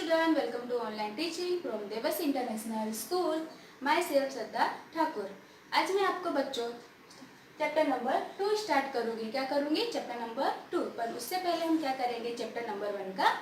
children, welcome to online teaching from Devas International School. Myself श्रद्धा ठाकुर। आज मैं आपको बच्चों चैप्टर नंबर 2 स्टार्ट करूँगी। क्या करूँगी? Chapter number 2। पर उससे पहले हम क्या करेंगे? चैप्टर नंबर 1 का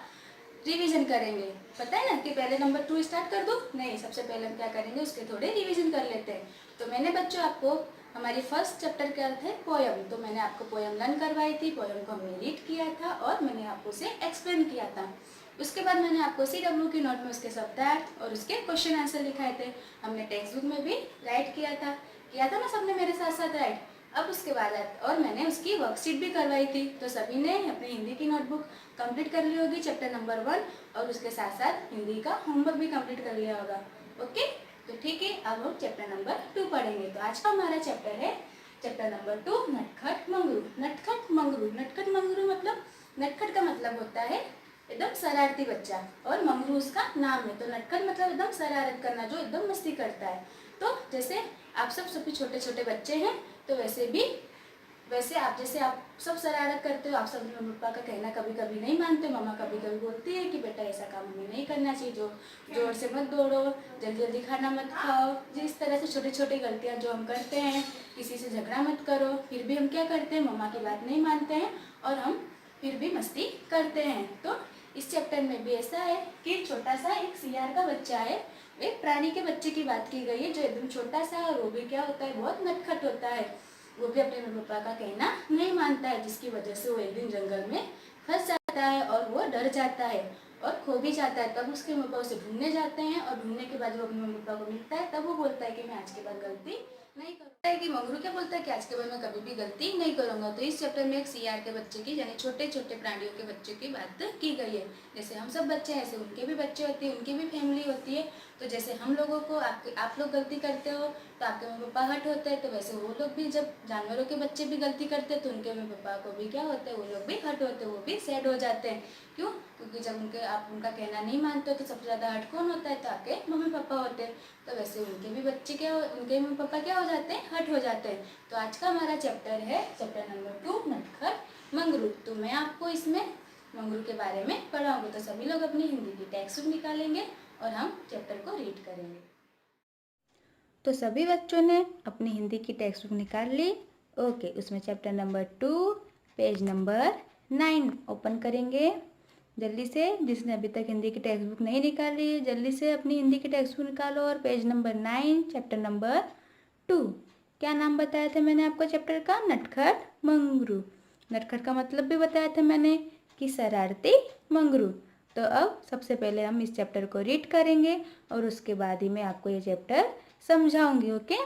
रिवीजन करेंगे। पता है ना कि पहले नंबर 2 स्टार्ट कर दूँ? नहीं, सबसे पहले हम क्या करेंगे, उसके थोड़े रिवीजन कर लेते हैं। तो मैंने बच्चों आपको हमारी फर्स्ट चैप्टर क्या थे, पोयम, तो मैंने आपको पोयम लर्न करवाई थी। पोयम को हमने रीड किया था और मैंने आपको उसे एक्सप्लेन किया था। उसके बाद मैंने आपको CW की नोट में उसके शब्दार्थ और उसके क्वेश्चन आंसर लिखाए थे। हमने टेक्स्ट बुक में भी राइट किया था ना सबने मेरे साथ साथ राइट। अब उसके बाद और मैंने उसकी वर्कशीट भी करवाई थी। तो सभी ने अपनी हिंदी की नोटबुक कंप्लीट कर ली होगी चैप्टर नंबर 1 और उसके साथ साथ हिंदी का होमवर्क भी कंप्लीट कर लिया होगा। ओके, तो ठीक है, अब हम चैप्टर नंबर 2 पढ़ेंगे। तो आज का हमारा चैप्टर है चैप्टर नंबर 2, नटखट मंगरू। नटखट मंगरू, नटखट मंगरू मतलब, नटखट का मतलब होता है एकदम शरारती बच्चा और मंगरू उसका नाम है। तो नटखट मतलब एकदम शरारत करना, जो एकदम मस्ती करता है। तो जैसे आप सब सभी छोटे छोटे बच्चे हैं, तो वैसे आप सब शरारत करते हो। आप सब मम्मी पापा का कहना कभी कभी नहीं मानते। मम्मा कभी कभी बोलती है कि बेटा ऐसा काम हमें नहीं करना चाहिए, जो जोर से मत दौड़ो, जल्दी जल्दी खाना मत खाओ। जिस तरह से छोटी छोटी गलतियाँ जो हम करते हैं, किसी से झगड़ा मत करो, फिर भी हम क्या करते हैं, मम्मा की बात नहीं मानते हैं और हम फिर भी मस्ती करते हैं। तो इस चैप्टर में भी ऐसा है कि छोटा सा एक सियार का बच्चा है। एक प्राणी के बच्चे की बात की गई है जो एकदम छोटा सा है और वो भी क्या होता है, बहुत नटखट होता है। वो भी अपने मम्मी पापा का कहना नहीं मानता है, जिसकी वजह से वो एक दिन जंगल में फंस जाता है और वो डर जाता है और खो भी जाता है। तब उसके मम्मी पापा उसे ढूंढने जाते हैं और ढूंढने के बाद वो अपने मम्मी पापा को मिलता है। तब वो बोलता है कि मैं आज के बाद गलती नहीं करूँगा। है कि मंगरू क्या बोलता है कि आज के बाद मैं कभी भी गलती नहीं करूँगा। तो इस चैप्टर में एक सियार के बच्चे की, यानी छोटे छोटे प्राणियों के बच्चे की बात की गई है। जैसे हम सब बच्चे हैं, ऐसे उनके भी बच्चे होते हैं, उनकी भी फैमिली होती है। तो जैसे हम लोगों को आप लोग गलती करते हो तो आपके मम्मी पापा हट होते हैं, तो वैसे वो लोग भी, जब जानवरों के बच्चे भी गलती करते हैं तो उनके मम्मी पापा को भी क्या होता है, वो लोग भी हट होते हैं, वो भी सैड हो जाते हैं। क्यों? क्योंकि जब आप उनका कहना नहीं मानते हो तो सबसे ज़्यादा हट कौन होता है, तो आपके मम्मी पापा होते हैं। तो वैसे उनके भी बच्चे उनके मम्मी पापा क्या हो जाते हैं, हट हो जाते हैं। तो आज का हमारा चैप्टर है चैप्टर नंबर 2, नटखट मंगरू। तो मैं आपको इसमें मंगरू के बारे में पढ़ाऊंगी। तो सभी लोग अपनी हिंदी की टेक्स्ट बुक निकालेंगे और हम चैप्टर को रीड करेंगे। तो सभी बच्चों ने अपनी हिंदी की टेक्स्ट बुक निकाल ली। ओके, उसमें chapter number 2 page number 9 open करेंगे। जल्दी से, जिसने अभी तक हिंदी की टेक्स्ट बुक नहीं निकाली, जल्दी से अपनी हिंदी की टेक्स्ट बुक निकालो और पेज नंबर 9 चैप्टर नंबर 2। क्या नाम बताया था मैंने आपको चैप्टर का? नटखट मंगरू। नटखट का मतलब भी बताया था मैंने कि शरारती मंगरू। तो अब सबसे पहले हम इस चैप्टर को रीड करेंगे और उसके बाद ही मैं आपको ये चैप्टर समझाऊंगी। ओके,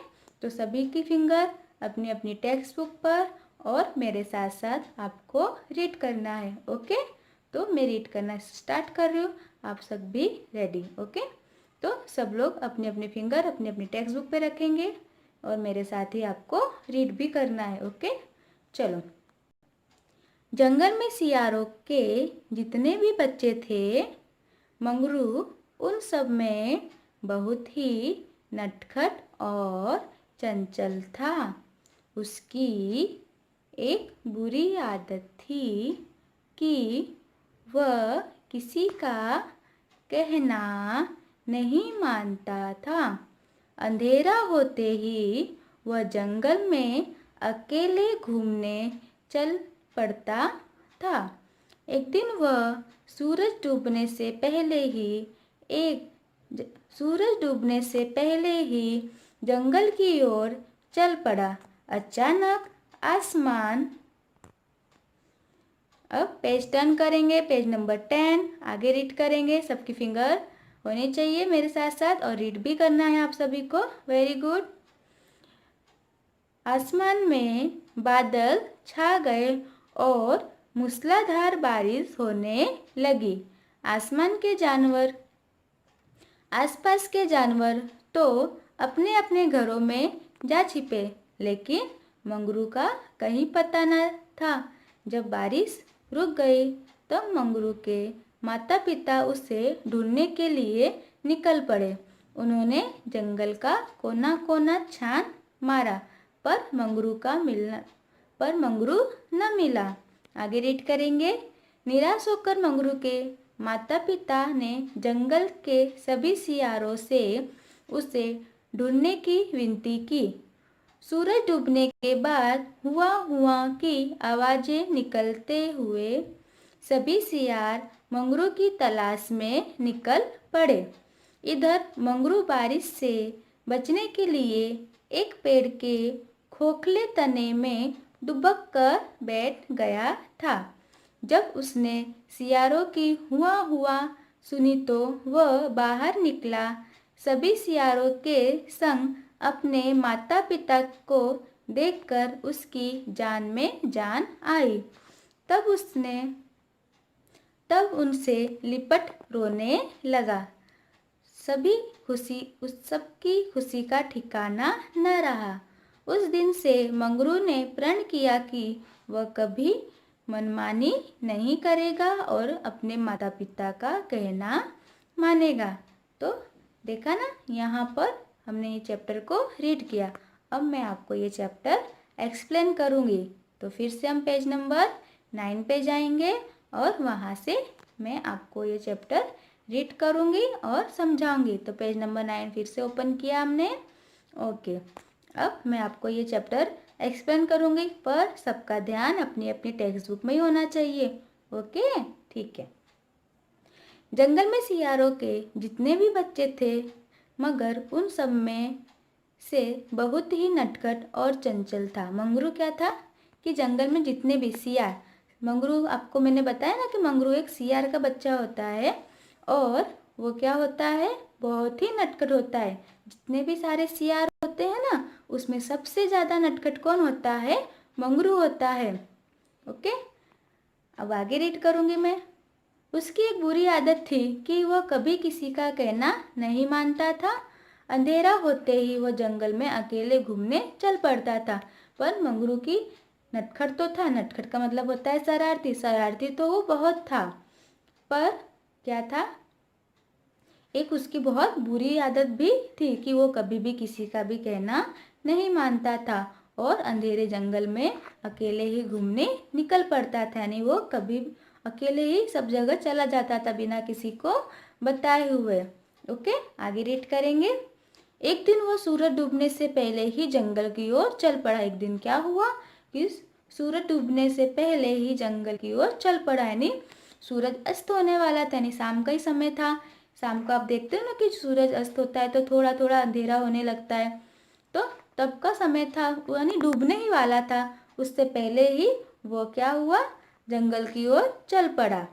तो सभी की फिंगर अपनी अपनी टेक्स्ट बुक पर और मेरे साथ साथ आपको रीड करना है। ओके, तो मैं रीड करना स्टार्ट कर रही हूँ, आप सब भी रेडी? ओके, तो सब लोग अपनी अपनी फिंगर अपनी अपनी टेक्स्ट बुक पे रखेंगे और मेरे साथ ही आपको रीड भी करना है। ओके, चलो। जंगल में सियारों के जितने भी बच्चे थे, मंगरू उन सब में बहुत ही नटखट और चंचल था। उसकी एक बुरी आदत थी कि वह किसी का कहना नहीं मानता था। अंधेरा होते ही वह जंगल में अकेले घूमने चल पड़ता था। एक दिन वह सूरज डूबने से पहले ही जंगल की ओर चल पड़ा। अचानक आसमान, अब पेज टर्न करेंगे, पेज नंबर 10 आगे रीड करेंगे। सबकी फिंगर होनी चाहिए मेरे साथ साथ और रीड भी करना है आप सभी को। Very good. आसमान में बादल छा गए और मूसलाधार बारिश होने लगी। आसपास के जानवर तो अपने अपने घरों में जा छिपे, लेकिन मंगरू का कहीं पता न था। जब बारिश रुक गई तब मंगरू के माता पिता उसे ढूंढने के लिए निकल पड़े। उन्होंने जंगल का कोना कोना छान मारा पर मंगरू न मिला। आगे रीड करेंगे। निराश होकर मंगरू के माता पिता ने जंगल के सभी सियारों से उसे ढूंढने की विनती की। सूरज डूबने के बाद हुआ की आवाजें निकलते हुए सभी सियार मंगरू की तलाश में निकल पड़े। इधर मंगरू बारिश से बचने के लिए एक पेड़ के खोखले तने में दुबक कर बैठ गया था। जब उसने सियारों की हुआ सुनी तो वह बाहर निकला। सभी सियारों के संग अपने माता पिता को देखकर उसकी जान में जान आई। तब उनसे लिपट रोने लगा। सबकी खुशी का ठिकाना न रहा। उस दिन से मंगरू ने प्रण किया कि वह कभी मनमानी नहीं करेगा और अपने माता पिता का कहना मानेगा। तो देखा ना, यहाँ पर हमने ये चैप्टर को रीड किया। अब मैं आपको ये चैप्टर एक्सप्लेन करूँगी। तो फिर से हम पेज नंबर 9 पे जाएंगे और वहाँ से मैं आपको ये चैप्टर रीड करूँगी और समझाऊँगी। तो पेज नंबर 9 फिर से ओपन किया हमने। ओके, अब मैं आपको ये चैप्टर एक्सप्लेन करूँगी, पर सबका ध्यान अपनी अपनी टेक्स्ट बुक में ही होना चाहिए। ओके, ठीक है। जंगल में सियारों के जितने भी बच्चे थे, मगर उन सब में से बहुत ही नटखट और चंचल था मंगरू। क्या था कि जंगल में जितने भी सियार, मंगरू आपको मैंने बताया ना कि मंगरू एक सियार का बच्चा होता है और वो क्या होता है, बहुत ही नटखट होता है। जितने भी सारे सियार होते हैं ना, उसमें सबसे ज़्यादा नटखट कौन होता है, मंगरू होता है। ओके, अब आगे रीड करूँगी मैं। उसकी एक बुरी आदत थी कि वह कभी किसी का कहना नहीं मानता था। अंधेरा होते ही वह जंगल में अकेले घूमने चल पड़ता था। पर मंगरू की नटखट तो था, नटखट का मतलब होता है शरारती, शरारती तो वो बहुत था। पर क्या था, एक उसकी बहुत बुरी आदत भी थी कि वो कभी भी किसी का भी कहना नहीं मानता था और अंधेरे जंगल में अकेले ही घूमने निकल पड़ता था। यानी वो कभी अकेले ही सब जगह चला जाता था बिना किसी को बताए हुए। ओके, आगे रीड करेंगे। एक दिन वो सूरज डूबने से पहले ही जंगल की ओर चल पड़ा। एक दिन क्या हुआ कि सूरज डूबने से पहले ही जंगल की ओर चल पड़ा। यानी सूरज अस्त होने वाला था, यानी शाम का ही समय था। शाम को आप देखते हो ना कि सूरज अस्त होता है तो थोड़ा थोड़ा अंधेरा होने लगता है। तो तब का समय था, यानी डूबने ही वाला था। उससे पहले ही वो क्या हुआ, जंगल की ओर चल पड़ा।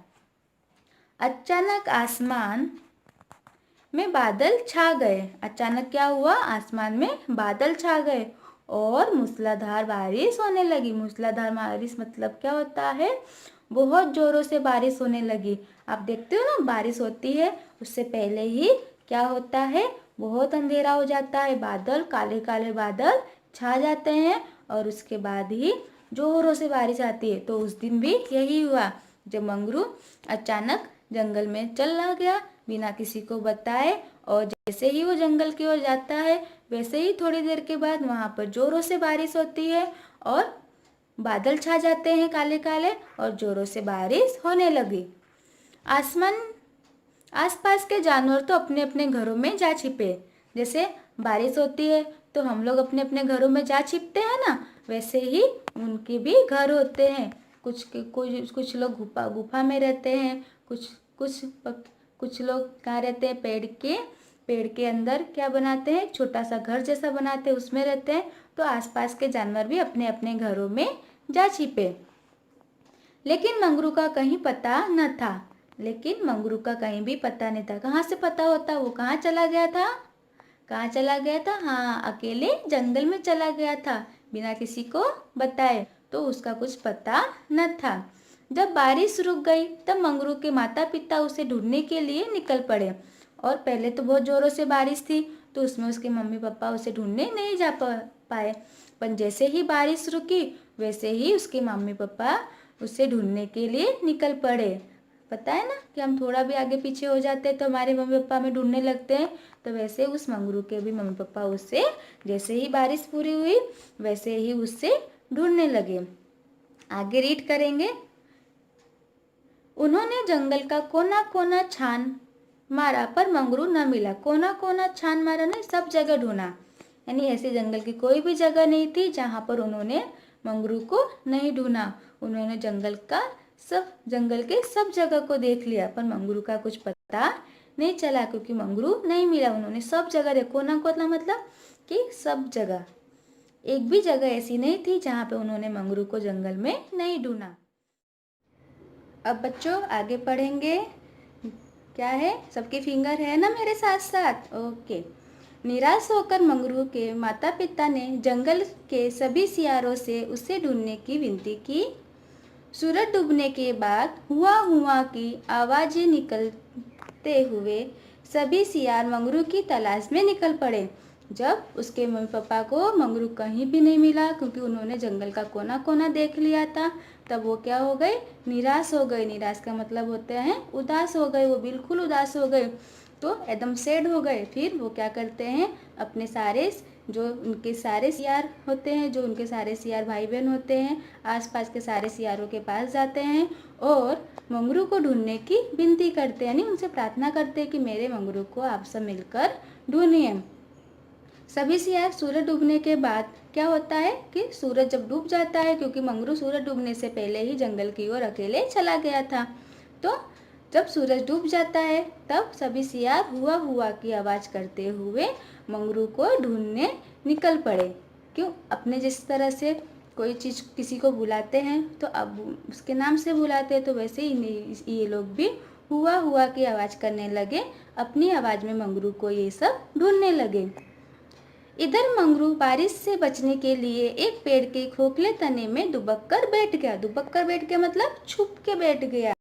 अचानक आसमान में बादल छा गए। अचानक क्या हुआ, आसमान में बादल छा गए और मूसलाधार बारिश होने लगी। मूसलाधार बारिश मतलब क्या होता है, बहुत जोरों से बारिश होने लगी। आप देखते हो ना, बारिश होती है उससे पहले ही क्या होता है, बहुत अंधेरा हो जाता है, बादल काले काले बादल छा जाते हैं और उसके बाद ही जोरों से बारिश आती है। तो उस दिन भी यही हुआ, जब मंगरू अचानक जंगल में चला गया बिना किसी को बताए, और जैसे ही वो जंगल की ओर जाता है वैसे ही थोड़ी देर के बाद वहाँ पर जोरों से बारिश होती है और बादल छा जाते हैं काले काले और जोरों से बारिश होने लगी। आसपास के जानवर तो अपने अपने घरों में जा छिपे। जैसे बारिश होती है तो हम लोग अपने अपने घरों में जा छिपते हैं ना, वैसे ही उनके भी घर होते हैं। कुछ लोग गुफा में रहते हैं, कुछ लोग कहाँ रहते हैं, पेड़ के अंदर क्या बनाते हैं, छोटा सा घर जैसा बनाते हैं, उसमें रहते हैं। तो आसपास के जानवर भी अपने अपने घरों में जा छिपे। लेकिन मंगरू का कहीं पता न था। लेकिन मंगरू का कहीं भी पता नहीं था। कहाँ से पता होता, वो कहाँ चला गया था, कहाँ चला गया था, हाँ, अकेले जंगल में चला गया था बिना किसी को बताए। तो उसका कुछ पता न था। जब बारिश रुक गई तब मंगरू के माता पिता उसे ढूंढने के लिए निकल पड़े। और पहले तो बहुत जोरों से बारिश थी तो उसमें उसके मम्मी पापा उसे ढूंढने नहीं जा पाए। पर जैसे ही बारिश रुकी वैसे ही उसके मम्मी पापा उसे ढूंढने के लिए निकल पड़े। पता है ना कि हम थोड़ा भी आगे पीछे हो जाते हैं तो हमारे मम्मी पापा हमें ढूंढने लगते हैं। तो वैसे उस मंगरू के भी मम्मी पापा उससे, जैसे ही बारिश पूरी हुई वैसे ही उससे ढूंढने लगे। आगे रीड करेंगे। उन्होंने जंगल का कोना कोना छान मारा पर मंगरू न मिला। कोना कोना छान मारा ने सब जगह ढूंढा, यानी ऐसी जंगल की कोई भी जगह नहीं थी जहाँ पर उन्होंने मंगरू को नहीं ढूंढा। उन्होंने जंगल के सब जगह को देख लिया पर मंगरू का कुछ पता नहीं चला, क्योंकि मंगरू नहीं मिला। उन्होंने सब जगह देखो, कोना कोना मतलब कि सब जगह, एक भी जगह ऐसी नहीं थी जहाँ पे उन्होंने मंगरू को जंगल में नहीं ढूंढा। अब बच्चों आगे पढ़ेंगे, क्या है, सबके फिंगर है ना मेरे साथ साथ, ओके। निराश होकर मंगरू के माता पिता ने जंगल के सभी सियारों से उसे ढूंढने की विनती की। सूरज डूबने के बाद हुआ की आवाजें निकलते हुए सभी सियार मंगरू की तलाश में निकल पड़े। जब उसके मम्मी पापा को मंगरू कहीं भी नहीं मिला, क्योंकि उन्होंने जंगल का कोना कोना देख लिया था, तब वो क्या हो गए, निराश हो गए। निराश का मतलब होते हैं उदास हो गए, वो बिल्कुल उदास हो गए, तो एकदम सैड हो गए। फिर वो क्या करते हैं, अपने सारे जो उनके सारे सियार होते हैं, जो उनके सारे सियार भाई बहन होते हैं, आसपास के सारे सियारों के पास जाते हैं और मंगरू को ढूंढने की विनती करते हैं, यानी उनसे प्रार्थना करते हैं कि मेरे मंगरू को आप सब मिलकर ढूंढिए। सभी सियार सूरज डूबने के बाद क्या होता है कि सूरज जब डूब जाता है, क्योंकि मंगरू सूरज डूबने से पहले ही जंगल की ओर अकेले चला गया था, तो जब सूरज डूब जाता है तब सभी सियार हुआ की आवाज़ करते हुए मंगरू को ढूंढने निकल पड़े। क्यों, अपने जिस तरह से कोई चीज़ किसी को बुलाते हैं तो अब उसके नाम से बुलाते हैं, तो वैसे ही ये लोग भी हुआ की आवाज़ करने लगे, अपनी आवाज़ में मंगरू को ये सब ढूंढने लगे। इधर मंगरू बारिश से बचने के लिए एक पेड़ के खोखले तने में दुबक कर बैठ गया मतलब छुप के बैठ गया।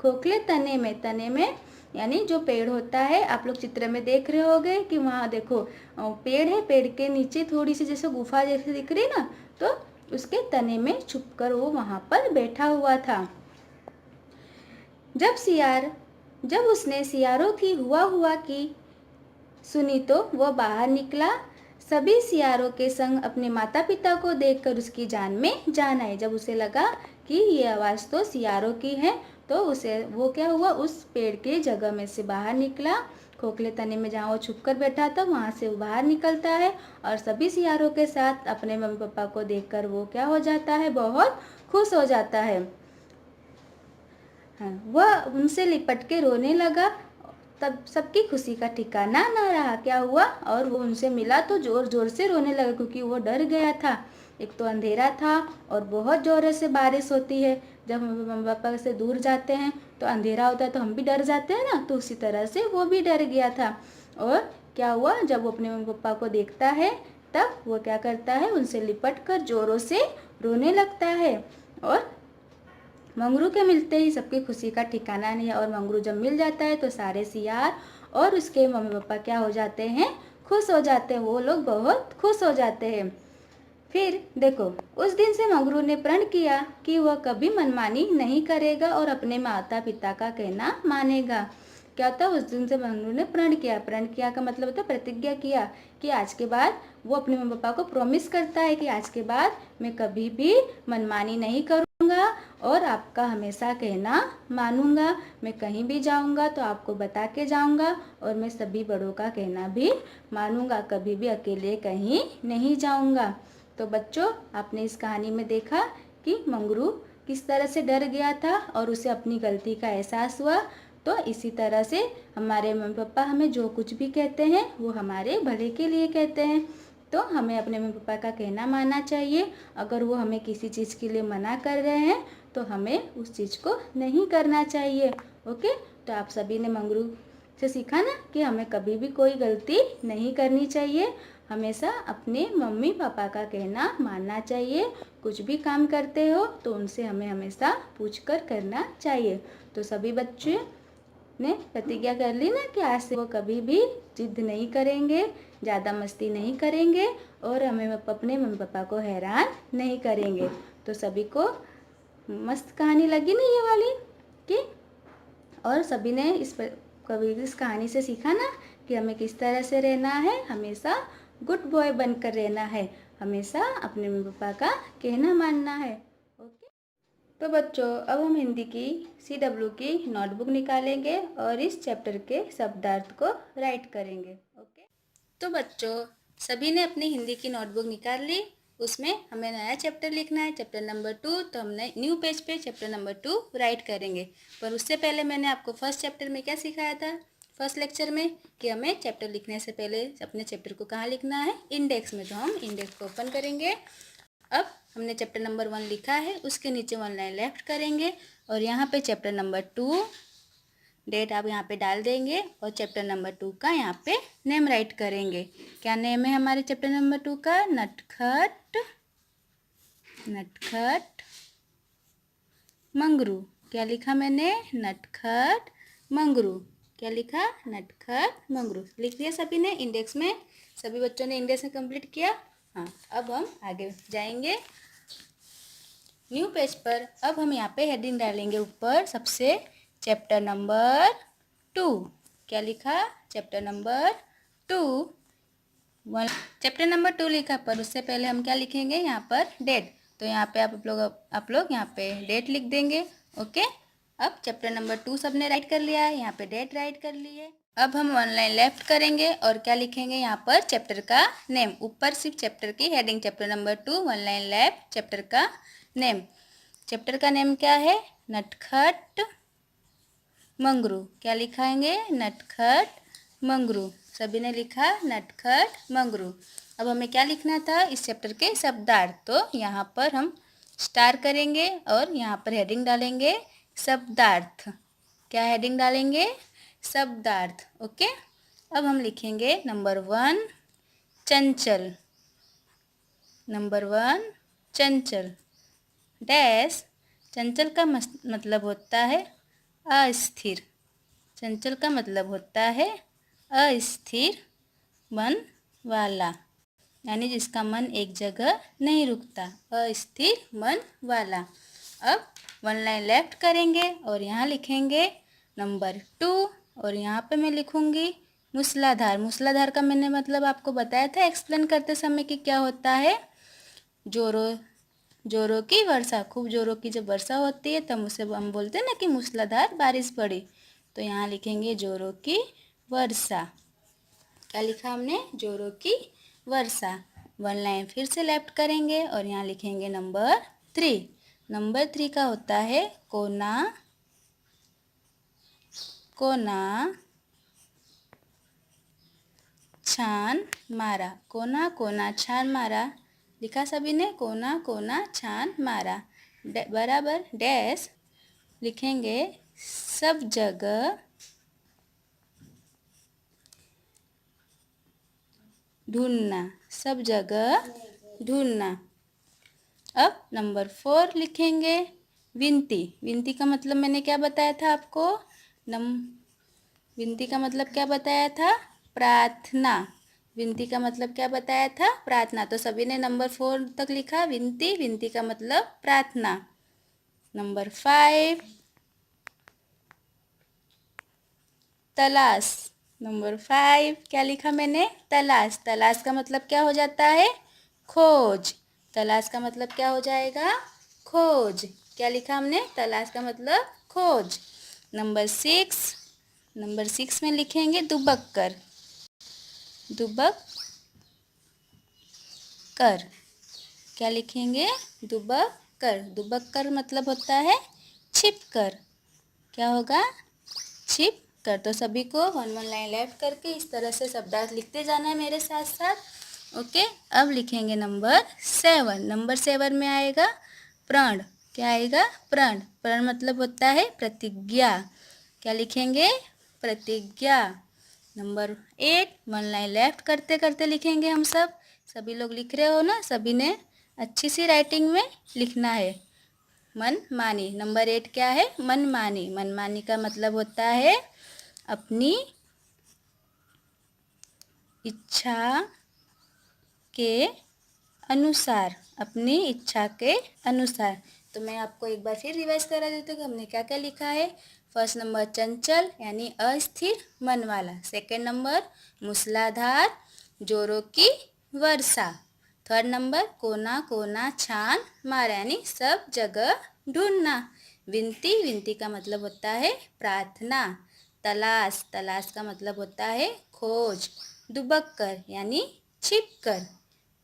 खोखले तने में यानी जो पेड़ होता है, आप लोग चित्र में देख रहे होगे कि वहाँ देखो पेड़ है, पेड़ के नीचे थोड़ी सी जैसे गुफा जैसे दिख रही ना, तो उसके तने में छुपकर वो वहाँ पर बैठा हुआ था। जब उसने सियारों की हुआ की सुनी तो वह बाहर निकला। सभी सियारों के संग अपने माता पिता को देखकर उसकी जान में जान आई। जब उसे लगा कि ये आवाज़ तो सियारों की है, तो वो क्या हुआ, उस पेड़ के जगह में से बाहर निकला। खोखले तने में जहाँ वो छुप कर बैठा था वहाँ से वो बाहर निकलता है और सभी सियारों के साथ अपने मम्मी पापा को देखकर वो क्या हो जाता है, बहुत खुश हो जाता है। हाँ, वह उनसे लिपट के रोने लगा। तब सबकी खुशी का ठिकाना ना रहा। क्या हुआ, और वो उनसे मिला तो जोर जोर से रोने लगा, क्योंकि वो डर गया था। एक तो अंधेरा था और बहुत जोर से बारिश होती है। जब हम मम्मी पापा से दूर जाते हैं तो अंधेरा होता है तो हम भी डर जाते हैं ना, तो उसी तरह से वो भी डर गया था। और क्या हुआ, जब वो अपने मम्मी पापा को देखता है तब वो क्या करता है, उनसे लिपट कर जोरों से रोने लगता है। और मंगरू के मिलते ही सबकी खुशी का ठिकाना नहीं है। और मंगरू जब मिल जाता है तो सारे सियार और उसके मम्मी पापा क्या हो जाते हैं, खुश हो जाते हैं, वो लोग बहुत खुश हो जाते हैं। फिर देखो, उस दिन से मंगरू ने प्रण किया कि वह कभी मनमानी नहीं करेगा और अपने माता पिता का कहना मानेगा। क्या था, उस दिन से मंगरू ने प्रण किया का मतलब होता है प्रतिज्ञा किया कि आज के बाद वो अपने मम्मी पापा को प्रॉमिस करता है कि आज के बाद मैं कभी भी मनमानी नहीं करूँगा और आपका हमेशा कहना मानूंगा। मैं कहीं भी जाऊंगा तो आपको बता के जाऊंगा और मैं सभी बड़ों का कहना भी मानूंगा, कभी भी अकेले कहीं नहीं जाऊंगा। तो बच्चों, आपने इस कहानी में देखा कि मंगरू किस तरह से डर गया था और उसे अपनी गलती का एहसास हुआ। तो इसी तरह से हमारे मम्मी पापा हमें जो कुछ भी कहते हैं वो हमारे भले के लिए कहते हैं, तो हमें अपने मम्मी पापा का कहना मानना चाहिए। अगर वो हमें किसी चीज़ के लिए मना कर रहे हैं तो हमें उस चीज़ को नहीं करना चाहिए। ओके, तो आप सभी ने मंगरू से सीखा ना कि हमें कभी भी कोई गलती नहीं करनी चाहिए, हमेशा अपने मम्मी पापा का कहना मानना चाहिए। कुछ भी काम करते हो तो उनसे हमें हमेशा पूछकर करना चाहिए। तो सभी बच्चे ने प्रतिज्ञा कर ली ना कि आज से वो कभी भी जिद नहीं करेंगे, ज़्यादा मस्ती नहीं करेंगे और हमें अपने मम्मी पापा को हैरान नहीं करेंगे। तो सभी को मस्त कहानी लगी ना ये वाली कि, और सभी ने इस कहानी से सीखा ना कि हमें किस तरह से रहना है, हमेशा गुड बॉय बनकर रहना है, हमेशा अपने मम्मी पापा का कहना मानना है। ओके। तो बच्चों अब हम हिंदी की CW की नोटबुक निकालेंगे और इस चैप्टर के शब्दार्थ को राइट करेंगे। ओके, तो बच्चों सभी ने अपनी हिंदी की नोटबुक निकाल ली। उसमें हमें नया चैप्टर लिखना है, चैप्टर नंबर 2। तो हमने न्यू पेज पे चैप्टर नंबर 2 राइट करेंगे। पर उससे पहले मैंने आपको फर्स्ट चैप्टर में क्या सिखाया था, फर्स्ट लेक्चर में, कि हमें चैप्टर लिखने से पहले अपने चैप्टर को कहाँ लिखना है, इंडेक्स में। तो हम इंडेक्स को ओपन करेंगे। अब हमने चैप्टर नंबर 1 लिखा है, उसके नीचे 1 लाइन लेफ्ट करेंगे और यहाँ पे चैप्टर नंबर 2 डेट आप यहाँ पे डाल देंगे और चैप्टर नंबर 2 का यहाँ पे नेम राइट करेंगे। क्या नेम है हमारे चैप्टर नंबर 2 का? नटखट नटखट मंगरू। क्या लिखा मैंने? नटखट मंगरू। क्या लिखा? नटखट मंगरू। लिख दिया सभी ने इंडेक्स में? सभी बच्चों ने इंडेक्स में कंप्लीट किया? हाँ, अब हम आगे जाएंगे न्यू पेज पर। अब हम यहाँ पे हेडिंग डालेंगे ऊपर सबसे, चैप्टर नंबर 2। क्या लिखा? Chapter number 2। चैप्टर नंबर 2 लिखा, पर उससे पहले हम क्या लिखेंगे यहाँ पर? डेट। तो यहाँ पे आप लोग यहाँ पे डेट लिख देंगे। ओके, अब चैप्टर नंबर 2 सबने राइट कर लिया है, यहाँ पे डेट राइट कर ली है। अब हम 1 लाइन लेफ्ट करेंगे और क्या लिखेंगे यहाँ पर? चैप्टर का नेम। ऊपर सिर्फ चैप्टर की heading, chapter number 2, 1 line left, chapter का नेम। चैप्टर का नेम क्या है? नटखट मंगरू। क्या लिखाएंगे? नटखट मंगरू। सभी ने लिखा नटखट मंगरू। अब हमें क्या लिखना था इस चैप्टर के शब्दार्थ? तो यहाँ पर हम स्टार करेंगे और यहाँ पर हेडिंग डालेंगे शब्दार्थ। क्या हेडिंग डालेंगे? शब्दार्थ। ओके, अब हम लिखेंगे नंबर 1 चंचल। नंबर 1 चंचल डैश। चंचल का मतलब होता है अस्थिर। चंचल का मतलब होता है अस्थिर मन वाला, यानी जिसका मन एक जगह नहीं रुकता, अस्थिर मन वाला। अब 1 लाइन लेफ्ट करेंगे और यहाँ लिखेंगे नंबर 2 और यहाँ पे मैं लिखूँगी मूसलाधार। मूसलाधार का मैंने मतलब आपको बताया था एक्सप्लेन करते समय कि क्या होता है। जोरों की वर्षा, खूब जोरों की जब वर्षा होती है तब उसे हम बोलते हैं ना कि मूसलाधार बारिश पड़ी। तो यहाँ लिखेंगे जोरों की वर्षा। क्या लिखा हमने? जोरों की वर्षा। 1 लाइन फिर से लेफ्ट करेंगे और यहाँ लिखेंगे नंबर 3। नंबर 3 का होता है कोना कोना छान मारा। कोना कोना छान मारा लिखा सभी ने? कोना कोना छान मारा बराबर डैश लिखेंगे सब जगह ढूंढना। सब जगह ढूंढना। अब नंबर 4 लिखेंगे विनती। विनती का मतलब मैंने क्या बताया था आपको? विनती का मतलब क्या बताया था? प्रार्थना। विनती का मतलब क्या बताया था? प्रार्थना। तो सभी ने नंबर 4 तक लिखा विनती। विनती का मतलब प्रार्थना। नंबर 5 तलाश। नंबर 5 क्या लिखा मैंने? तलाश। तलाश का मतलब क्या हो जाता है? खोज। तलाश का मतलब क्या हो जाएगा? खोज। क्या लिखा हमने? तलाश का मतलब खोज। नंबर 6 में लिखेंगे दुबक्कर। दुबक्कर। क्या लिखेंगे? दुबक्कर। दुबक्कर मतलब होता है छिपकर। क्या होगा? छिपकर। तो सभी को 1 लाइन लेफ्ट करके इस तरह से शब्दार्थ लिखते जाना है मेरे साथ साथ। ओके, अब लिखेंगे नंबर 7। नंबर 7 में आएगा प्रण। क्या आएगा? प्रण। प्रण मतलब होता है प्रतिज्ञा। क्या लिखेंगे? प्रतिज्ञा। नंबर 8 1 लाइन लेफ्ट करते करते लिखेंगे हम सब। सभी लोग लिख रहे हो ना? सभी ने अच्छी सी राइटिंग में लिखना है। मनमानी। नंबर 8 क्या है? मनमानी। मनमानी का मतलब होता है अपनी इच्छा के अनुसार। अपनी इच्छा के अनुसार। तो मैं आपको एक बार फिर रिवाइज करा देती हूँ कि हमने क्या क्या लिखा है। फर्स्ट नंबर चंचल यानी अस्थिर मन वाला। सेकेंड नंबर मूसलाधार जोरों की वर्षा। थर्ड नंबर कोना कोना छान मारा यानी सब जगह ढूंढना। विनती, विनती का मतलब होता है प्रार्थना। तलाश, तलाश का मतलब होता है खोज। दुबक कर यानी छिप कर।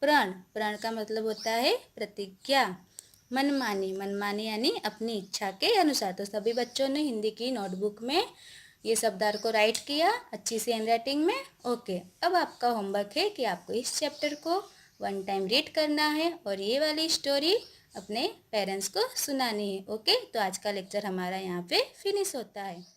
प्रण, प्रण का मतलब होता है प्रतिज्ञा। मनमानी, मनमानी यानी अपनी इच्छा के अनुसार। तो सभी बच्चों ने हिंदी की नोटबुक में ये शब्दार्थ को राइट किया अच्छी सी हैंडराइटिंग में। ओके, अब आपका होमवर्क है कि आपको इस चैप्टर को 1 टाइम रीड करना है और ये वाली स्टोरी अपने पेरेंट्स को सुनानी है। ओके, तो आज का लेक्चर हमारा यहाँ पे फिनिश होता है।